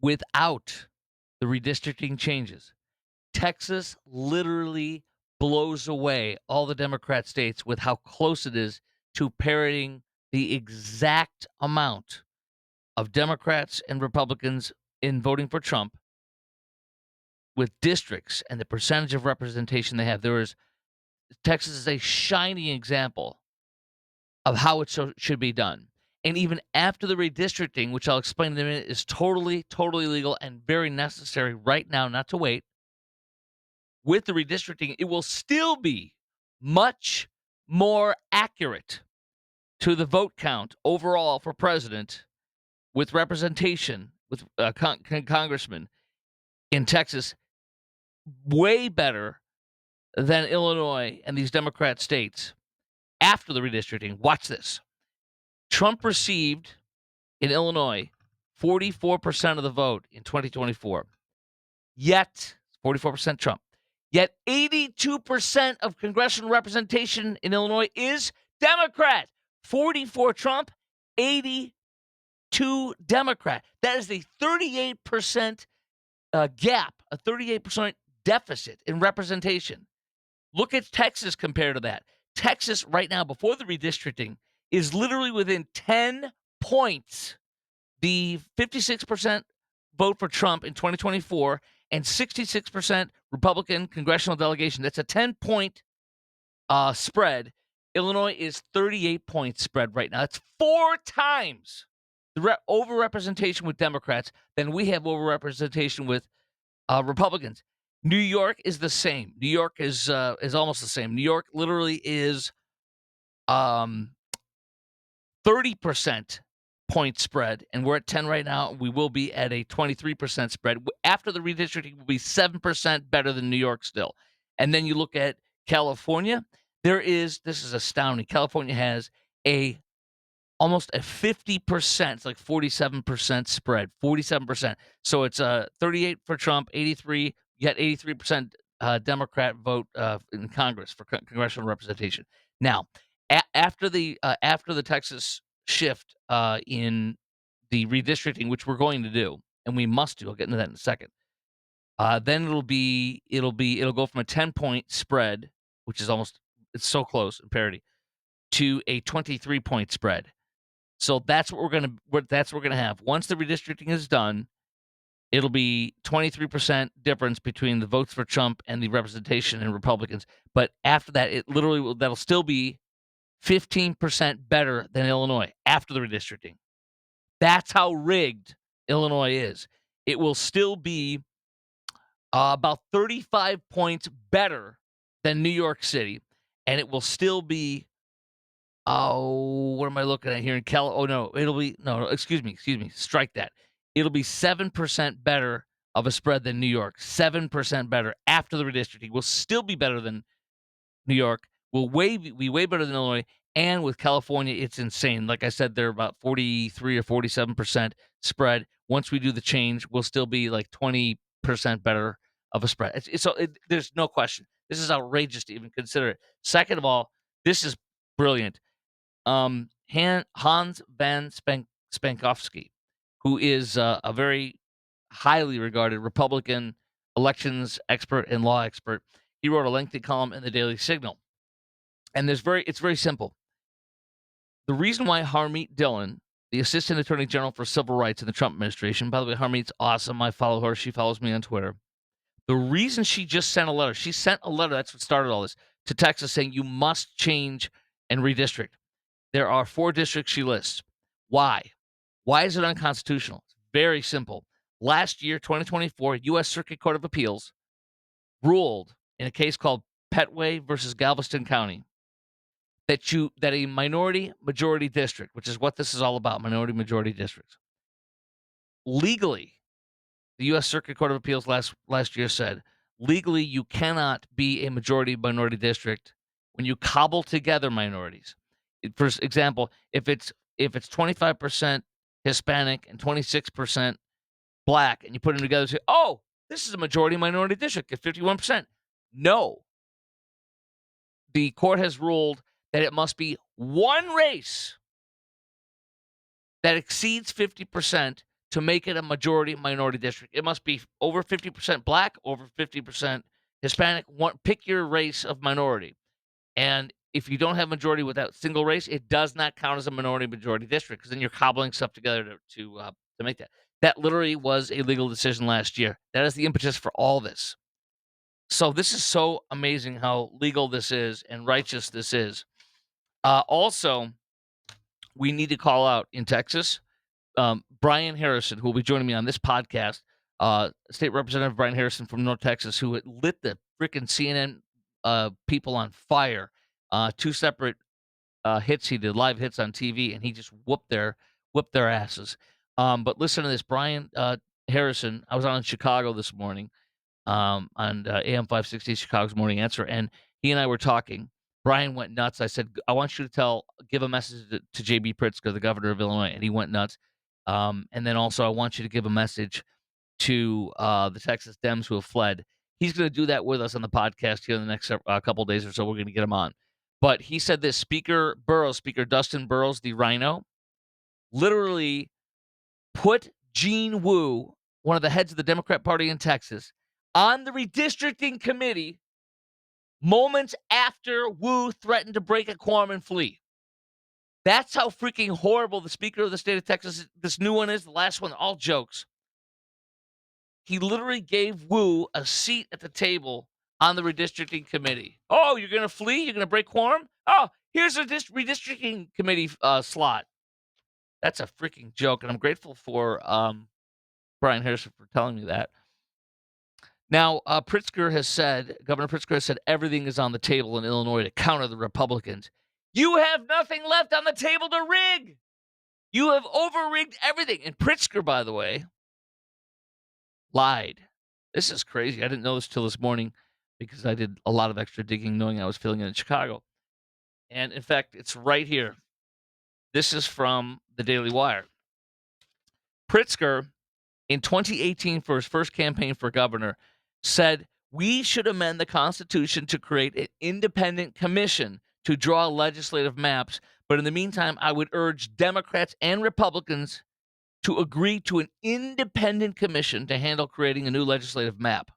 without the redistricting changes, Texas literally blows away all the Democrat states with how close it is to parroting the exact amount of Democrats and Republicans in voting for Trump with districts and the percentage of representation they have. Texas is a shining example of how it should be done. And even after the redistricting, which I'll explain in a minute, is totally, totally legal and very necessary right now, not to wait. With the redistricting, it will still be much more accurate to the vote count overall for president with representation with congressmen in Texas, way better than Illinois and these Democrat states after the redistricting. Watch this. Trump received in Illinois 44% of the vote in 2024. Yet, 44% Trump. Yet 82% of congressional representation in Illinois is Democrat. 44 Trump, 82 Democrat. That is a 38% gap, a 38% deficit in representation. Look at Texas compared to that. Texas right now, before the redistricting, is literally within 10 points. The 56% vote for Trump in 2024 and 66% Republican congressional delegation. That's a 10-point spread. Illinois is 38 points spread right now. That's 4 times the overrepresentation with Democrats than we have overrepresentation with Republicans. New York is the same. New York is almost the same. New York literally is 30% point spread, and we're at 10 right now. We will be at a 23% spread. After the redistricting, we'll be 7% better than New York still. And then you look at California. This is astounding. California has almost a 50%, it's like 47% spread, 47%. So it's 38 for Trump, 83, you got 83% Democrat vote in Congress for congressional representation. Now, after the Texas shift in the redistricting, which we're going to do, and we must do, I'll get into that in a second. Then it'll go from a 10-point spread, which is it's so close in parity, to a 23-point spread. So that's what we're gonna have. Once the redistricting is done, it'll be 23% difference between the votes for Trump and the representation in Republicans. But after that, that'll still be 15% better than Illinois after the redistricting. That's how rigged Illinois is. It will still be about 35 points better than New York City, and it will still be what am I looking at here in excuse me, strike that. It'll be 7% better of a spread than New York. 7% better after the redistricting. Will still be better than New York. Will be way better than Illinois. And with California, it's insane. Like I said, they're about 43 or 47% spread. Once we do the change, we'll still be like 20% better of a spread. There's no question. This is outrageous to even consider it. Second of all, this is brilliant. Hans van Spankowski, who is a very highly regarded Republican elections expert and law expert. He wrote a lengthy column in the Daily Signal. And it's very simple. The reason why Harmeet Dillon, the Assistant Attorney General for Civil Rights in the Trump administration, by the way, Harmeet's awesome. I follow her. She follows me on Twitter. The reason she sent a letter, that's what started all this, to Texas saying you must change and redistrict. There are 4 districts she lists. Why? Why is it unconstitutional? It's very simple. Last year, 2024, U.S. Circuit Court of Appeals ruled in a case called Petway versus Galveston County that a minority-majority district, which is what this is all about, minority-majority districts, legally, the U.S. Circuit Court of Appeals last year said, legally you cannot be a majority-minority district when you cobble together minorities. For example, if it's 25% Hispanic and 26% Black, and you put them together and say, oh, this is a majority-minority district at 51%. No. The court has ruled that it must be one race that exceeds 50% to make it a majority minority district. It must be over 50% black, over 50% Hispanic. Pick your race of minority. And if you don't have majority without single race, it does not count as a minority majority district because then you're cobbling stuff together to make that. That literally was a legal decision last year. That is the impetus for all this. So this is so amazing how legal this is and righteous this is. Also, we need to call out in Texas, Brian Harrison, who will be joining me on this podcast, State Representative Brian Harrison from North Texas, who lit the freaking CNN people on fire. Two separate hits he did, live hits on TV, and he just whooped their asses. But listen to this, Brian Harrison. I was on in Chicago this morning on AM 560 Chicago's Morning Answer, and he and I were talking. Brian went nuts. I said, I want you to give a message to J.B. Pritzker, the governor of Illinois, and he went nuts. And then also, I want you to give a message to the Texas Dems who have fled. He's going to do that with us on the podcast here in the next couple days or so. We're going to get him on. But he said this, Speaker Dustin Burrows, the Rhino, literally put Gene Wu, one of the heads of the Democrat Party in Texas, on the redistricting committee moments after Wu threatened to break a quorum and flee. That's how freaking horrible the Speaker of the state of Texas, this new one is, the last one, all jokes. He literally gave Wu a seat at the table on the redistricting committee. Oh, you're going to flee? You're going to break quorum? Oh, here's a redistricting committee slot. That's a freaking joke, and I'm grateful for Brian Harrison for telling me that. Now, Governor Pritzker has said everything is on the table in Illinois to counter the Republicans. You have nothing left on the table to rig. You have over-rigged everything. And Pritzker, by the way, lied. This is crazy. I didn't know this till this morning because I did a lot of extra digging knowing I was filling in Chicago. And in fact, it's right here. This is from the Daily Wire. Pritzker, in 2018, for his first campaign for governor, said we should amend the Constitution to create an independent commission to draw legislative maps. But in the meantime, I would urge Democrats and Republicans to agree to an independent commission to handle creating a new legislative map.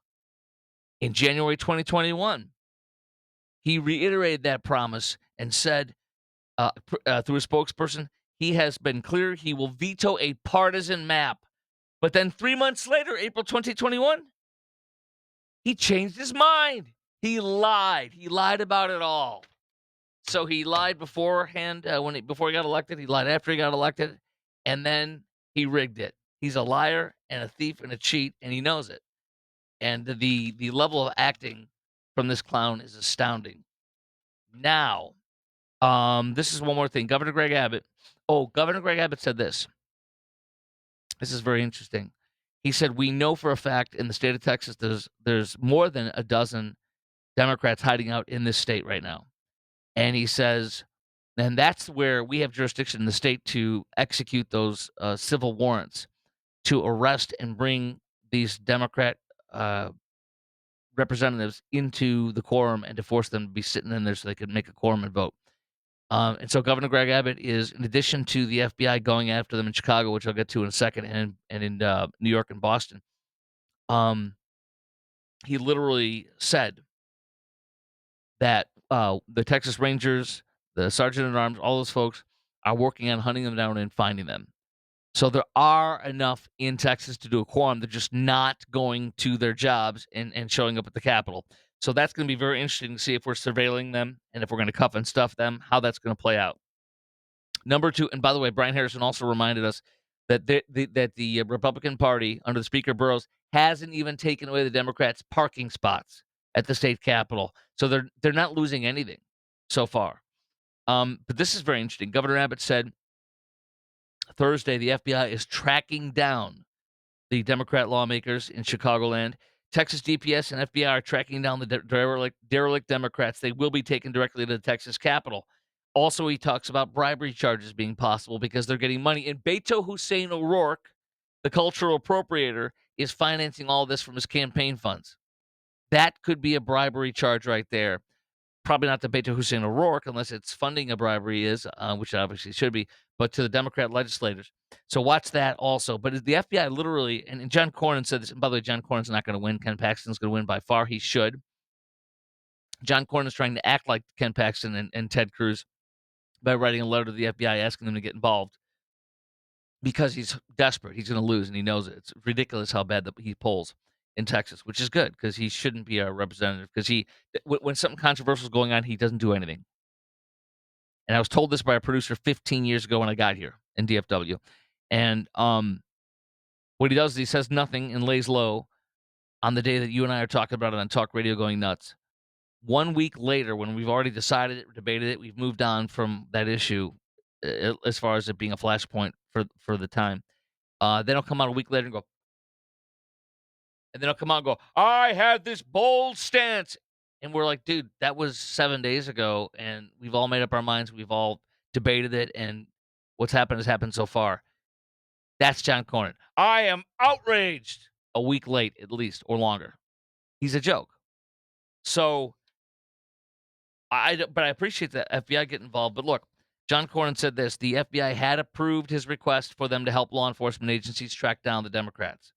In January 2021, he reiterated that promise and said, through a spokesperson, he has been clear he will veto a partisan map. But then 3 months later, April 2021, he changed his mind. He lied. He lied about it all. So he lied beforehand before he got elected. He lied after he got elected. And then he rigged it. He's a liar and a thief and a cheat, and he knows it. And the level of acting from this clown is astounding. Now, this is one more thing. Governor Greg Abbott said this. This is very interesting. He said, we know for a fact in the state of Texas there's more than a dozen Democrats hiding out in this state right now. And he says, and that's where we have jurisdiction in the state to execute those civil warrants to arrest and bring these Democrat representatives into the quorum and to force them to be sitting in there so they could make a quorum and vote. And so Governor Greg Abbott is, in addition to the FBI going after them in Chicago, which I'll get to in a second, and in New York and Boston, he literally said that the Texas Rangers, the Sergeant at Arms, all those folks are working on hunting them down and finding them. So there are enough in Texas to do a quorum. They're just not going to their jobs and showing up at the Capitol. So that's going to be very interesting to see if we're surveilling them and if we're going to cuff and stuff them, how that's going to play out. Number two, and by the way, Brian Harrison also reminded us that the Republican Party under the Speaker Burrows hasn't even taken away the Democrats' parking spots at the state capitol. So they're not losing anything so far. But this is very interesting. Governor Abbott said Thursday the FBI is tracking down the Democrat lawmakers in Chicagoland. Texas DPS and FBI are tracking down the derelict Democrats. They will be taken directly to the Texas Capitol. Also, he talks about bribery charges being possible because they're getting money. And Beto Hussein O'Rourke, the cultural appropriator, is financing all this from his campaign funds. That could be a bribery charge right there. probably not to Beto Hussein O'Rourke unless it's funding a bribery is, which it obviously should be, but to the Democrat legislators. So watch that also. But the FBI literally, and John Cornyn said this, and by the way, John Cornyn's not going to win. Ken Paxton's going to win by far. He should. John Cornyn's trying to act like Ken Paxton and Ted Cruz by writing a letter to the FBI asking them to get involved because he's desperate. He's going to lose, and he knows it. It's ridiculous how bad he polls in Texas, which is good because he shouldn't be a representative because when something controversial is going on, he doesn't do anything. And I was told this by a producer 15 years ago when I got here in DFW. And what he does is he says nothing and lays low on the day that you and I are talking about it on talk radio going nuts. 1 week later, when we've already decided it, debated it, we've moved on from that issue as far as it being a flashpoint for the time. Then he'll come out a week later and go, I had this bold stance. And we're like, dude, that was 7 days ago, and we've all made up our minds. We've all debated it, and what's happened has happened so far. That's John Cornyn. I am outraged. A week late, at least, or longer. He's a joke. So, but I appreciate the FBI getting involved. But look, John Cornyn said this. The FBI had approved his request for them to help law enforcement agencies track down the Democrats.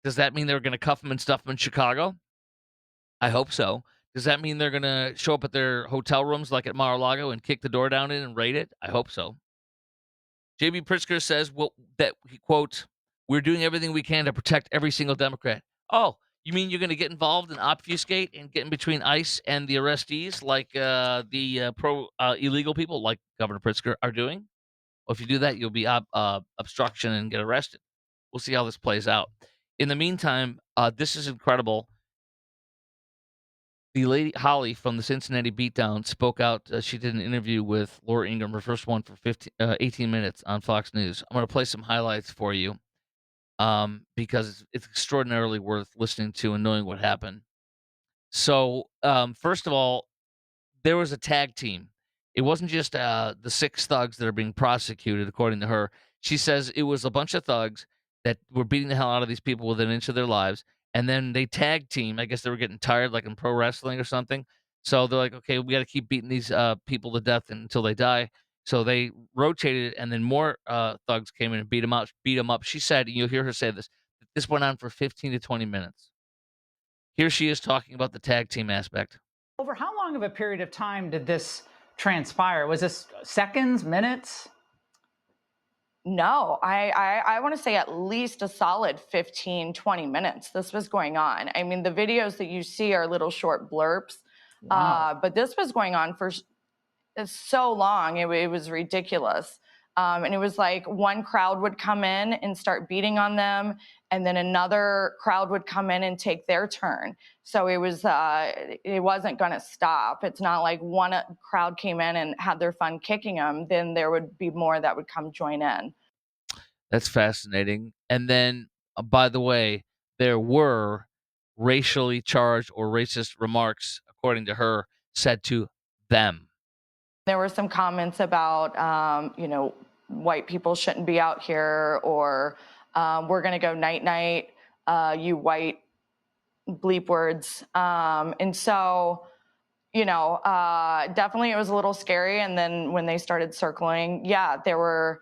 Does that mean they're going to cuff them and stuff them in Chicago? I hope so. Does that mean they're going to show up at their hotel rooms like at Mar-a-Lago and kick the door down in and raid it? I hope so. J.B. Pritzker says that he, quote, we're doing everything we can to protect every single Democrat. Oh, you mean you're going to get involved and obfuscate and get in between ICE and the arrestees like the illegal people like Governor Pritzker are doing? Well, if you do that, you'll be obstruction and get arrested. We'll see how this plays out. In the meantime, this is incredible. The lady Holly from the Cincinnati Beatdown spoke out. She did an interview with Laura Ingraham, her first one for 18 minutes on Fox News. I'm going to play some highlights for you because it's extraordinarily worth listening to and knowing what happened. So, first of all, there was a tag team. It wasn't just the 6 thugs that are being prosecuted, according to her. She says it was a bunch of thugs that were beating the hell out of these people within an inch of their lives. And then they tag team. I guess they were getting tired, like in pro wrestling or something. So they're like, okay, we got to keep beating these people to death until they die. So they rotated, and then more thugs came in and beat them up. She said, and you'll hear her say this went on for 15 to 20 minutes. Here she is talking about the tag team aspect. Over how long of a period of time did this transpire? Was this seconds, minutes? No, I want to say at least a solid 15, 20 minutes this was going on. I mean, the videos that you see are little short blurps, Wow. but this was going on for so long. It was ridiculous. And it was like one crowd would come in and start beating on them, and then another crowd would come in and take their turn. So it wasn't going to stop. It's not like one crowd came in and had their fun kicking them. Then there would be more that would come join in. That's fascinating. And then, by the way, there were racially charged or racist remarks, according to her, said to them. There were some comments about, white people shouldn't be out here, or we're going to go night-night, you white bleep words. And so, definitely it was a little scary. And then when they started circling, there were,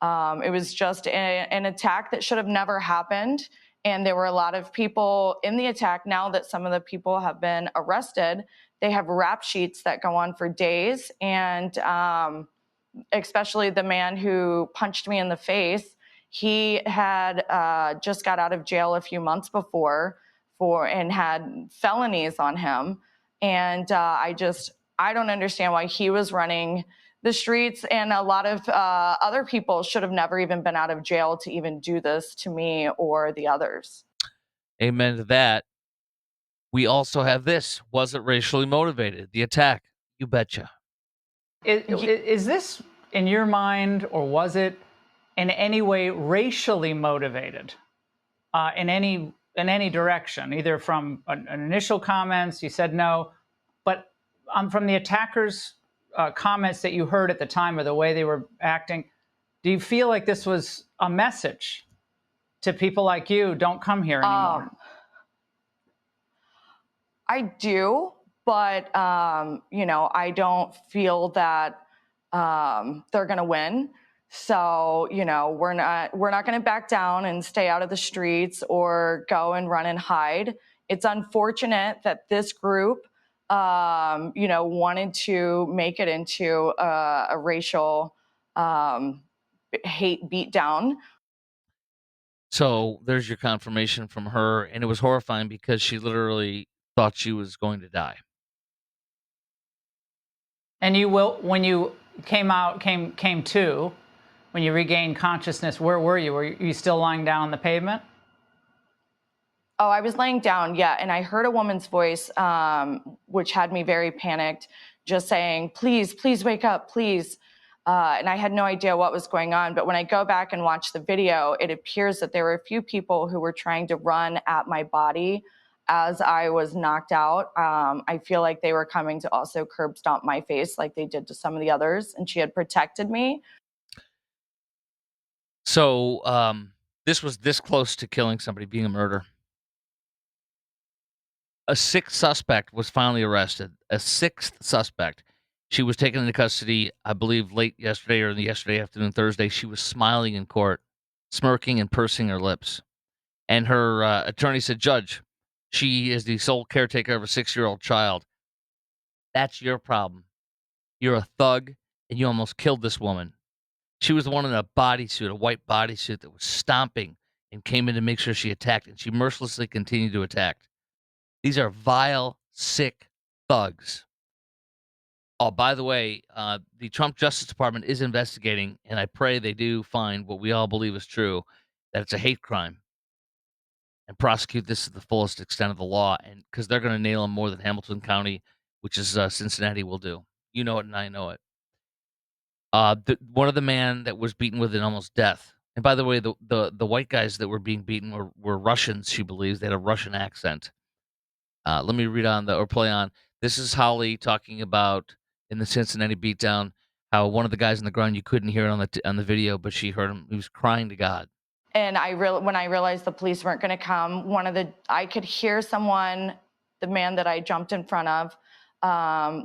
it was just an attack that should have never happened. And there were a lot of people in the attack. Now that some of the people have been arrested, they have rap sheets that go on for days. And especially the man who punched me in the face, he had just got out of jail a few months before and had felonies on him. And I don't understand why he was running the streets, and a lot of other people should have never even been out of jail to even do this to me or the others. Amen to that. We also have this. Was it racially motivated? The attack. You betcha. Is this, in your mind, or was it in any way racially motivated in any direction, either from an initial comments, you said no, but from the attackers' comments that you heard at the time or the way they were acting, do you feel like this was a message to people like you, don't come here anymore? I do, but I don't feel that they're going to win. So we're not going to back down and stay out of the streets or go and run and hide. It's unfortunate that this group wanted to make it into a racial hate beatdown. So there's your confirmation from her, and it was horrifying because she literally thought she was going to die. And when you came to, when you regained consciousness, where were you? Were you still lying down on the pavement? Oh, I was laying down, yeah, and I heard a woman's voice, which had me very panicked, just saying, please, please wake up, please. And I had no idea what was going on. But when I go back and watch the video, it appears that there were a few people who were trying to run at my body as I was knocked out. I feel like they were coming to also curb stomp my face like they did to some of the others, and she had protected me. So this was this close to killing somebody, being a murder. A sixth suspect was finally arrested. A sixth suspect. She was taken into custody, I believe, late yesterday or yesterday afternoon, Thursday. She was smiling in court, smirking and pursing her lips. And her attorney said, Judge, she is the sole caretaker of a 6-year-old child. That's your problem. You're a thug, and you almost killed this woman. She was the one in a bodysuit, a white bodysuit that was stomping and came in to make sure she attacked, and she mercilessly continued to attack. These are vile, sick thugs. Oh, by the way, the Trump Justice Department is investigating, and I pray they do find what we all believe is true, that it's a hate crime, and prosecute this to the fullest extent of the law, and because they're going to nail him more than Hamilton County, which is Cincinnati, will do. You know it, and I know it. One of the man that was beaten within almost death. And by the way, the white guys that were being beaten were Russians. She believes they had a Russian accent. Let me read on or play on. This is Holly talking about in the Cincinnati Beatdown how one of the guys on the ground, you couldn't hear it on the video, but she heard him. He was crying to God. And when I realized the police weren't going to come, I could hear someone, the man that I jumped in front of,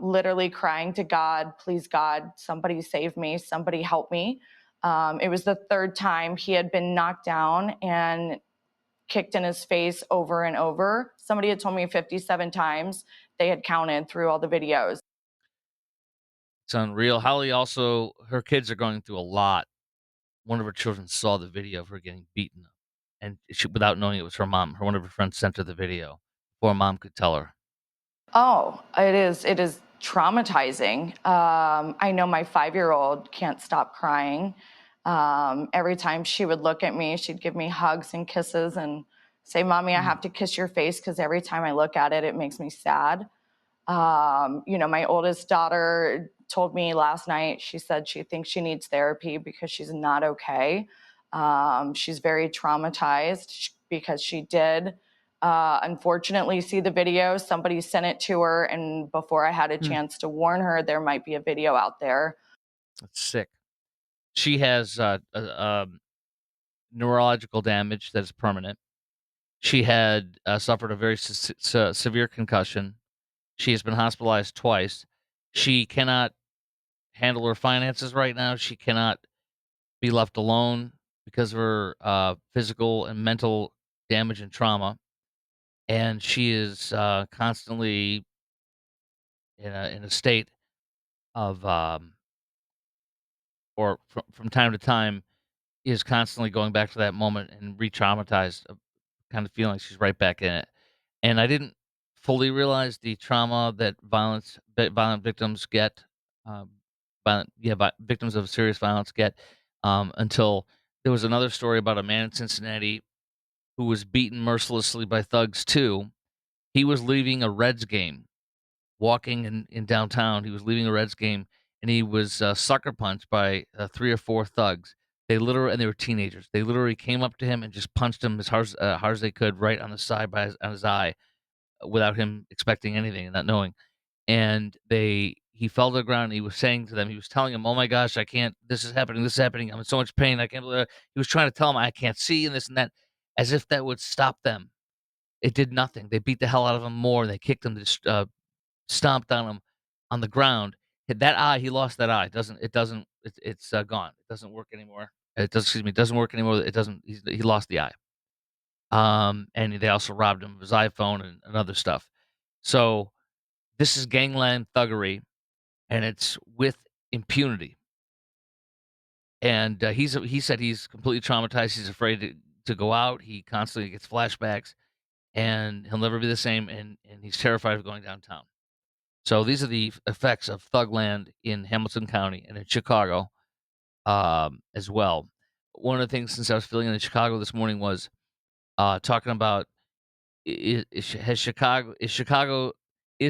literally crying to God, please God, somebody save me, somebody help me. It was the third time he had been knocked down and kicked in his face over and over. Somebody had told me 57 times. They had counted through all the videos. It's unreal. Holly also, her kids are going through a lot. One of her children saw the video of her getting beaten, and she, without knowing it was her mom. One of her friends sent her the video before mom could tell her. Oh, it is traumatizing. I know my 5-year-old can't stop crying. Every time she would look at me, she'd give me hugs and kisses and say, Mommy, I have to kiss your face because every time I look at it, it makes me sad. My oldest daughter told me last night, she said she thinks she needs therapy because she's not okay. She's very traumatized because she did unfortunately see the video. Somebody sent it to her, and before I had a chance to warn her, there might be a video out there. That's sick. She has neurological damage that is permanent. She had suffered a very severe concussion. She has been hospitalized twice. She cannot handle her finances right now. She cannot be left alone because of her physical and mental damage and trauma. And she is constantly in a state of, or from time to time, is constantly going back to that moment and re-traumatized, kind of feeling she's right back in it. And I didn't fully realize the trauma that violent victims get, um, victims of serious violence get, until there was another story about a man in Cincinnati who was beaten mercilessly by thugs too. He was leaving a Reds game, walking in downtown. He was leaving a Reds game, and he was sucker punched by 3 or 4 thugs. And they were teenagers. They literally came up to him and just punched him as hard as they could, right on the side on his eye, without him expecting anything and not knowing. And he fell to the ground. And he was saying to them, he was telling them, "Oh my gosh, I can't. This is happening. This is happening. I'm in so much pain. I can't believe it." He was trying to tell them, "I can't see," and this and that, as if that would stop them. It did nothing. They beat the hell out of him more. And they kicked him to stomped on him on the ground. Hit that eye, he lost that eye. It's gone. It doesn't work anymore. It doesn't work anymore. He lost the eye. And they also robbed him of his iPhone and other stuff. So this is gangland thuggery, and it's with impunity. And he said he's completely traumatized. He's afraid to go out. He constantly gets flashbacks, and he'll never be the same. And he's terrified of going downtown. So these are the effects of thugland in Hamilton County and in Chicago, as well. One of the things, since I was filling in Chicago this morning, was talking about is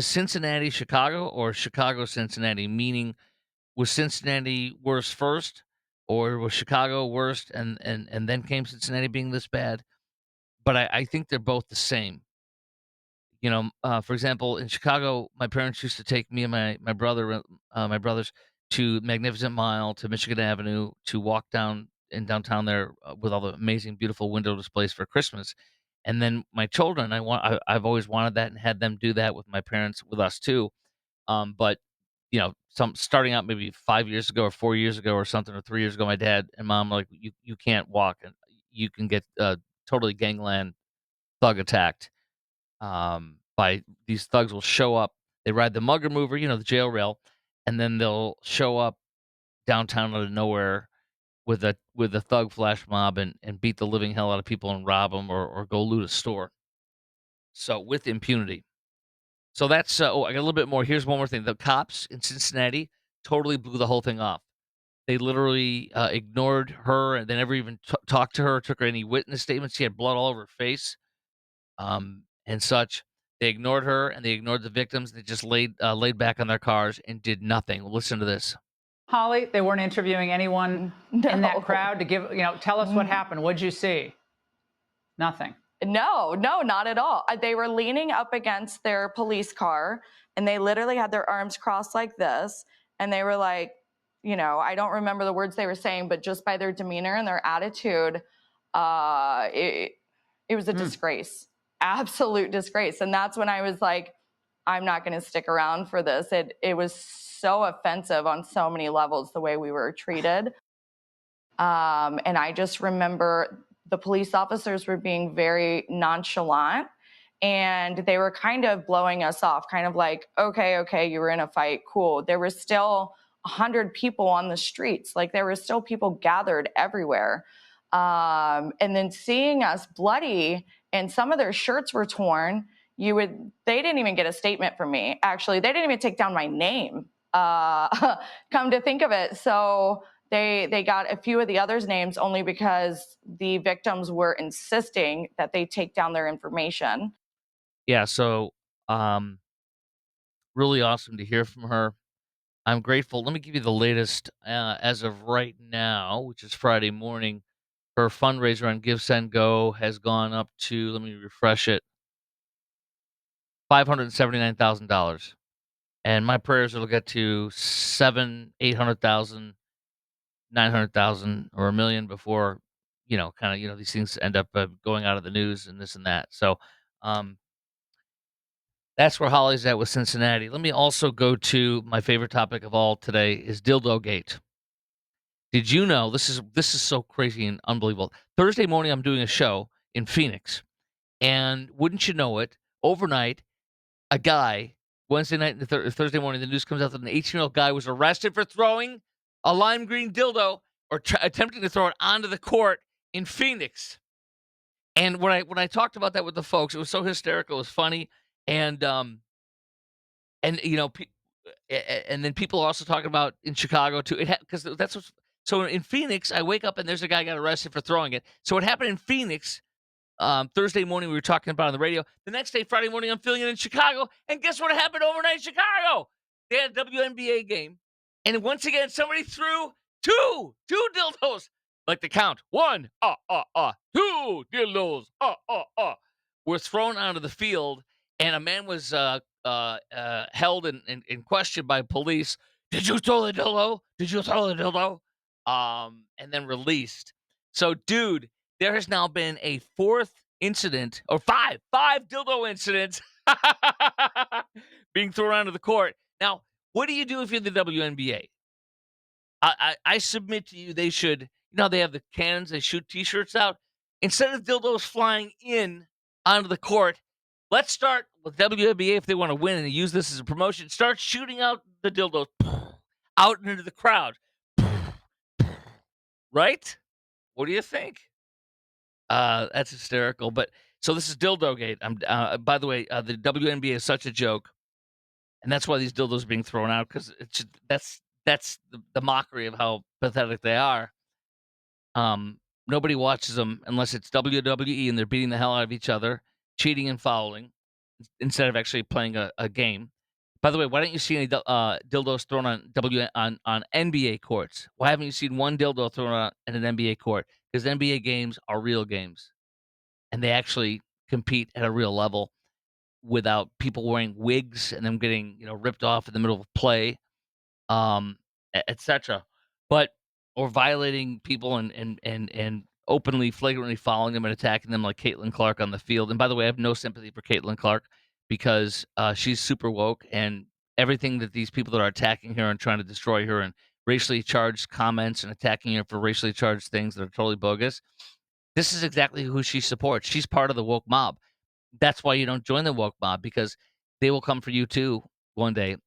Cincinnati Chicago, or Chicago Cincinnati? Meaning, was Cincinnati worse first, or was Chicago worst, and then came Cincinnati being this bad? But I think they're both the same. For example, in Chicago, my parents used to take me and my brothers, to Magnificent Mile, to Michigan Avenue, to walk down in downtown there, with all the amazing, beautiful window displays for Christmas. And then my children, I've always wanted that and had them do that with my parents, with us too. But some starting out maybe 5 years ago or 4 years ago or something, or 3 years ago, my dad and mom were like, you can't walk, and you can get totally gangland thug attacked, by these thugs. Will show up. They ride the mugger mover, the jail rail, and then they'll show up downtown out of nowhere with a thug flash mob, and beat the living hell out of people and rob them, or go loot a store. So with impunity. So that's I got a little bit more. Here's one more thing. The cops in Cincinnati totally blew the whole thing off. They literally ignored her, and they never even talked to her, took her any witness statements. She had blood all over her face, and such. They ignored her, and they ignored the victims. They just laid back on their cars and did nothing. Listen to this. Holly, they weren't interviewing anyone in that crowd to tell us what happened. What'd you see? Nothing. No, not at all. They were leaning up against their police car, and they literally had their arms crossed like this. And they were like, I don't remember the words they were saying, but just by their demeanor and their attitude, it was a disgrace. Absolute disgrace. And that's when I was like, I'm not going to stick around for this. It was so offensive on so many levels, the way we were treated. And I just remember the police officers were being very nonchalant, and they were kind of blowing us off, kind of like, okay, you were in a fight, cool. There were still 100 people on the streets. Like, there were still people gathered everywhere. And then seeing us bloody, and some of their shirts were torn, they didn't even get a statement from me. Actually, they didn't even take down my name, come to think of it. So they got a few of the others' names only because the victims were insisting that they take down their information. Yeah, so really awesome to hear from her. I'm grateful. Let me give you the latest, as of right now, which is Friday morning. Her fundraiser on Give, Send, Go has gone up to, let me refresh it, $579,000. And my prayers will get to 800,000, 900,000, or a million before, these things end up going out of the news and this and that. So, that's where Holly's at with Cincinnati. Let me also go to my favorite topic of all today, is Dildo Gate. Did you know, this is so crazy and unbelievable. Thursday morning, I'm doing a show in Phoenix, and wouldn't you know it, overnight, a guy, Wednesday night and Thursday morning, the news comes out that an 18-year-old guy was arrested for throwing a lime green dildo, or attempting to throw it onto the court in Phoenix. And when I talked about that with the folks, it was so hysterical, it was funny, and and then people are also talking about in Chicago too. Because that's what's so in Phoenix. I wake up and there's a guy got arrested for throwing it. So what happened in Phoenix, Thursday morning, we were talking about on the radio. The next day, Friday morning, I'm filling it in Chicago, and guess what happened overnight in Chicago? They had a WNBA game, and once again, somebody threw two dildos, like the count, 1, 2 dildos, were thrown onto the field, and a man was held and questioned by police. Did you throw the dildo? Did you throw the dildo? And then released. So, dude, there has now been a fourth incident, or five dildo incidents being thrown onto the court. Now, what do you do if you're the WNBA? I submit to you they should, they have the cannons, they shoot T-shirts out. Instead of dildos flying in onto the court, let's start with WNBA if they want to win and use this as a promotion. Start shooting out the dildos out into the crowd. Right? What do you think? That's hysterical. But so this is Dildo Gate. By the way, the WNBA is such a joke, and that's why these dildos are being thrown out because that's the mockery of how pathetic they are. Nobody watches them unless it's WWE and they're beating the hell out of each other, cheating and fouling, instead of actually playing a game. By the way, why don't you see any dildos thrown on NBA courts? Why haven't you seen one dildo thrown on in an NBA court? Because NBA games are real games, and they actually compete at a real level without people wearing wigs and them getting ripped off in the middle of play, etc. But or violating people and openly, flagrantly following them and attacking them like Caitlin Clark on the field. And by the way, I have no sympathy for Caitlin Clark because she's super woke, and everything that these people that are attacking her and trying to destroy her and racially charged comments and attacking her for racially charged things that are totally bogus. This is exactly who she supports. She's part of the woke mob. That's why you don't join the woke mob, because they will come for you too one day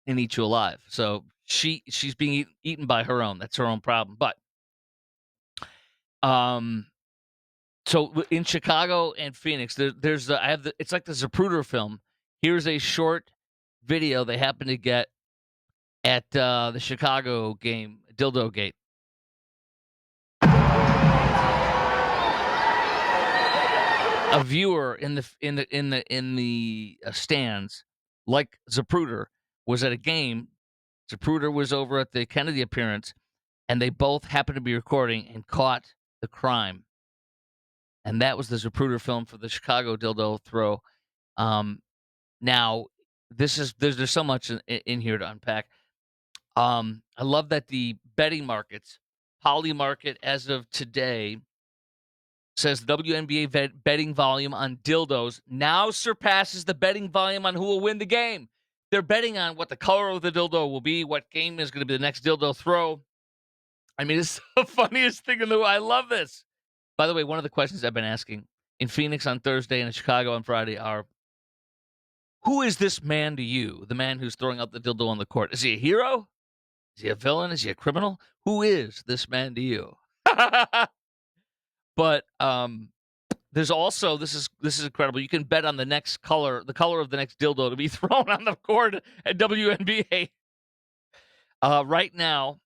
and eat you alive. So she's being eaten by her own. That's her own problem. But so in Chicago and Phoenix, there's it's like the Zapruder film. Here's a short video they happen to get at the Chicago game, Dildo Gate. A viewer in the stands, like Zapruder, was at a game. Zapruder was over at the Kennedy appearance, and they both happened to be recording and caught the crime. And that was the Zapruder film for the Chicago dildo throw. Now, there's so much in here to unpack. I love that the betting markets, Poly Market, as of today, says the WNBA betting volume on dildos now surpasses the betting volume on who will win the game. They're betting on what the color of the dildo will be, what game is going to be the next dildo throw. I mean, it's the funniest thing in the world. I love this. By the way, one of the questions I've been asking in Phoenix on Thursday and in Chicago on Friday are, who is this man to you? The man who's throwing out the dildo on the court. Is he a hero? Is he a villain? Is he a criminal? Who is this man to you? But there's also, this is incredible. You can bet on the next color, the color of the next dildo to be thrown on the court at WNBA. Right now,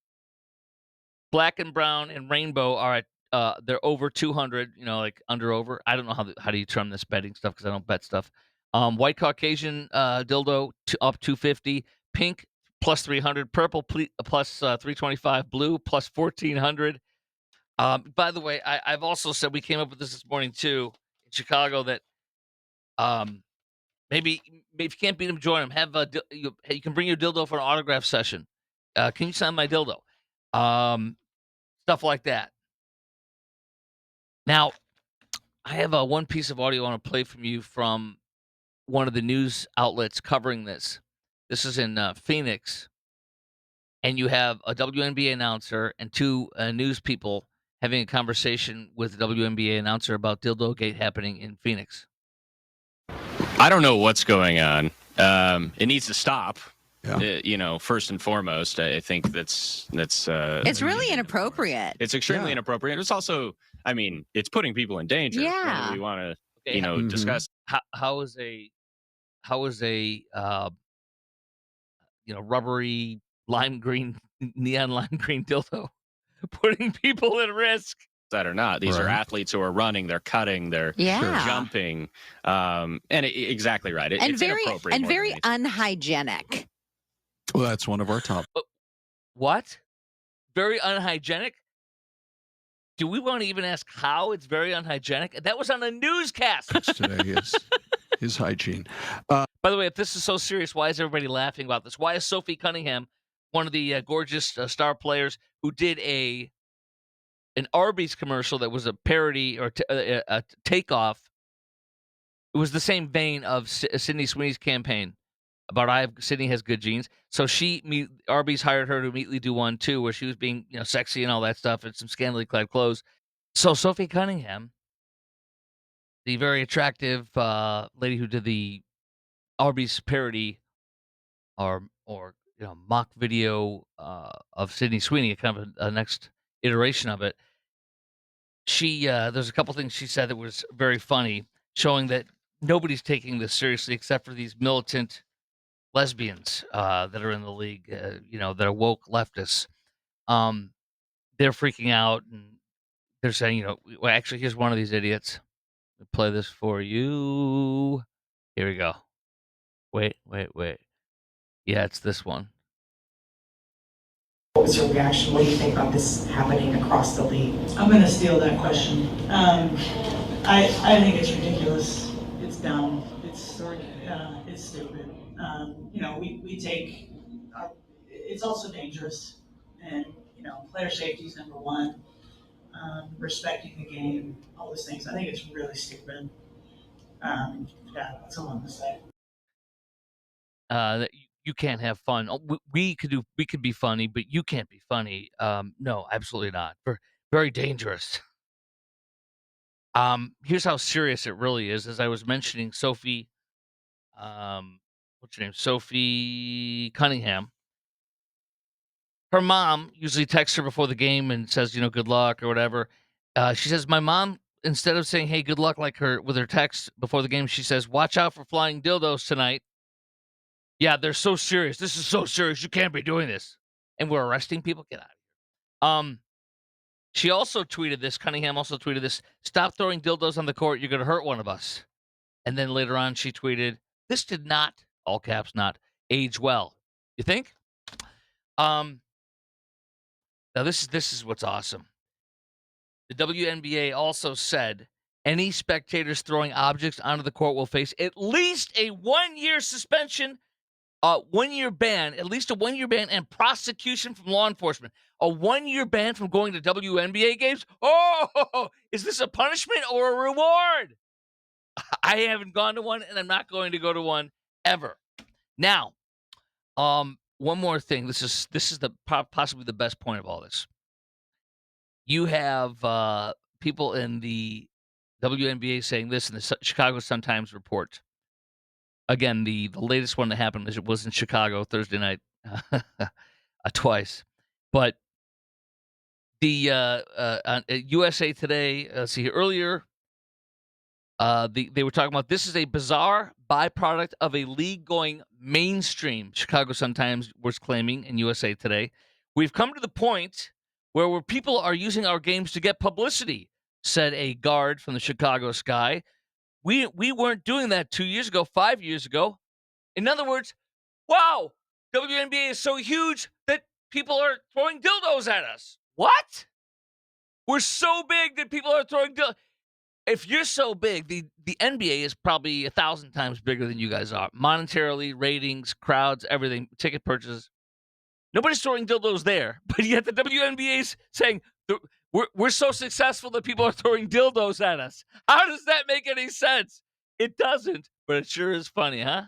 black and brown and rainbow are at they're over 200. Like under over. I don't know how do you term this betting stuff because I don't bet stuff. White Caucasian dildo up 250, pink plus 300, purple plus 325, blue plus 1400. By the way, I've also said, we came up with this morning too in Chicago, that maybe if you can't beat them, join them. Have you can bring your dildo for an autograph session. Can you sign my dildo? Stuff like that. Now, I have one piece of audio I want to play from you from one of the news outlets covering this. This is in Phoenix, and you have a WNBA announcer and two news people having a conversation with the WNBA announcer about Dildo Gate happening in Phoenix. I don't know what's going on. It needs to stop. Yeah. First and foremost, I think that's it's really inappropriate. It's extremely inappropriate. It's also, it's putting people in danger. Yeah. Whether we want to, discuss how is a rubbery neon lime green dildo putting people at risk. That or not. These are athletes who are running, they're cutting, they're jumping. Exactly right. It's very inappropriate and very unhygienic. Well, that's one of our top. What? Very unhygienic? Do we want to even ask how it's very unhygienic? That was on a newscast. Today is hygiene. By the way, if this is so serious, why is everybody laughing about this? Why is Sophie Cunningham, one of the gorgeous star players who did an Arby's commercial that was a parody or a takeoff it was the same vein of Sydney Sweeney's campaign about Sydney has good genes. So Arby's hired her to immediately do one too, where she was being, sexy and all that stuff and some scantily clad clothes. So Sophie Cunningham, the very attractive lady who did the Arby's parody or mock video of Sydney Sweeney, kind of a next iteration of it. There's a couple things she said that was very funny, showing that nobody's taking this seriously except for these militant lesbians that are in the league, that are woke leftists. They're freaking out and they're saying, well, actually, here's one of these idiots. Let me play this for you. Here we go. Wait. Yeah, it's this one. What was your reaction? What do you think about this happening across the league? I'm going to steal that question. I think it's ridiculous. It's dumb. It's stupid. We take. It's also dangerous, and player safety is number one. Respecting the game, all those things. I think it's really stupid. That's all I'm going to say. That you can't have fun. We could be funny, but you can't be funny. No, absolutely not. Very dangerous. Here's how serious it really is. As I was mentioning, Sophie, what's her name? Sophie Cunningham. Her mom usually texts her before the game and says, good luck or whatever. She says, my mom, instead of saying, hey, good luck, like with her text before the game, she says, watch out for flying dildos tonight. Yeah, they're so serious. This is so serious. You can't be doing this. And we're arresting people? Get out of here. She also tweeted this. Cunningham also tweeted this. Stop throwing dildos on the court. You're going to hurt one of us. And then later on, she tweeted, this did not, all caps, not age well. You think? Now, this is what's awesome. The WNBA also said any spectators throwing objects onto the court will face at least a 1-year suspension, 1-year ban, at least a 1-year ban, and prosecution from law enforcement. A 1-year ban from going to WNBA games? Oh, is this a punishment or a reward? I haven't gone to one, and I'm not going to go to one ever. Now, one more thing. This is possibly the best point of all this. You have people in the WNBA saying this in the Chicago Sun-Times report. Again, the latest one that happened was in Chicago Thursday night, twice. But the on USA Today, earlier, they were talking about this is a bizarre byproduct of a league going mainstream. Chicago Sun-Times was claiming in USA Today, we've come to the point where people are using our games to get publicity, said a guard from the Chicago Sky. We weren't doing that 2 years ago, 5 years ago. In other words, wow, WNBA is so huge that people are throwing dildos at us. What? We're so big that people are throwing dildos. If you're so big, the NBA is probably 1,000 times bigger than you guys are. Monetarily, ratings, crowds, everything, ticket purchases. Nobody's throwing dildos there, but yet the WNBA is saying we're so successful that people are throwing dildos at us. How does that make any sense? It doesn't, but it sure is funny, huh?